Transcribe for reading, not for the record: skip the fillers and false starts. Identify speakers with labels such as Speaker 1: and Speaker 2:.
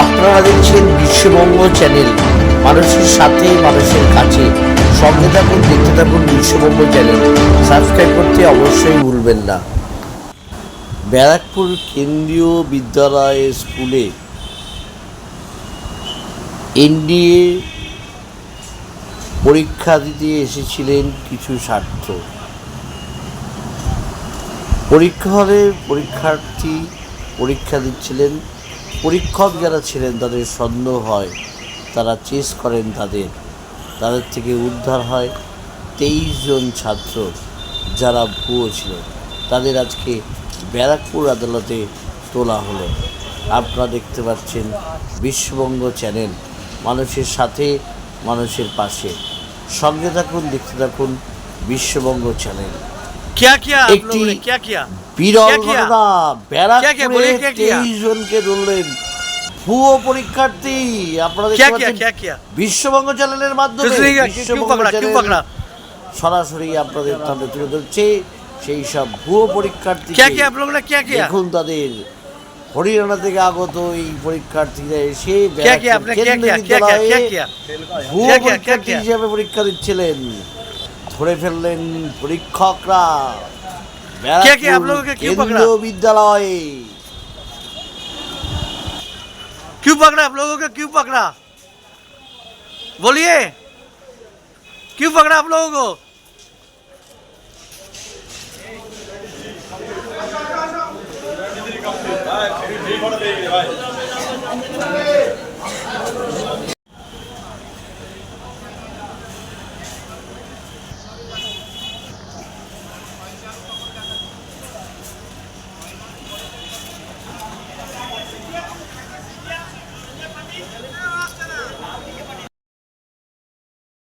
Speaker 1: আপনারা দেখছেন বিশ্ববঙ্গ চ্যানেল, মানুষের সাথে মানুষের কাছে। সঙ্গে থাকুন, দেখতে থাকুন বিশ্ববঙ্গ চ্যানেল। সাবস্ক্রাইব করতে অবশ্যই ভুলবেন না। ব্যারাকপুর কেন্দ্রীয় বিদ্যালয় স্কুলে এনডিএ পরীক্ষা দিতে এসেছিলেন কিছু ছাত্র। পরীক্ষা হলে পরীক্ষার্থী পরীক্ষা দিচ্ছিলেন। পরীক্ষক যারা ছিলেন তাদের সন্দেহ হয়, তারা চেস করেন, তাদের থেকে উদ্ধার হয় 23 জন ছাত্র যারা ভুয়ো ছিল। তাদের আজকে ব্যারাকপুর আদালতে তোলা হলো। আপনারা দেখতে পাচ্ছেন বিশ্ববঙ্গ চ্যানেল, মানুষের সাথে মানুষের পাশে। সঙ্গে থাকুন, দেখতে থাকুন বিশ্ববঙ্গ চ্যানেল। একটি বিরল ঘটনা, ব্যারাকপুরে 23 জনকে ধরলেন ভুয়ো পরীক্ষার্থী। আপনারা দেখতে পাচ্ছেন বিশ্ববঙ্গ চ্যানেলের মাধ্যমে। বিশ্ববঙ্গ চ্যানেল সরাসরি আপনাদের সামনে তুলে ধরছে সেই সব ভুয়ো পরীক্ষার্থী। দেখুন, তাদের হরিয়ানা থেকে আগত এই পরীক্ষার্থীরা এসে ভুয়ো পরীক্ষার্থী হিসেবে পরীক্ষা দিচ্ছিলেন। ধরে ফেললেন পরীক্ষকরা केंद्रीय विद्यालय।
Speaker 2: क्यों पकड़ा आप लोगों को? क्यों पकड़ा? बोलिए, क्यों पकड़ा आप लोगों को?
Speaker 3: भाई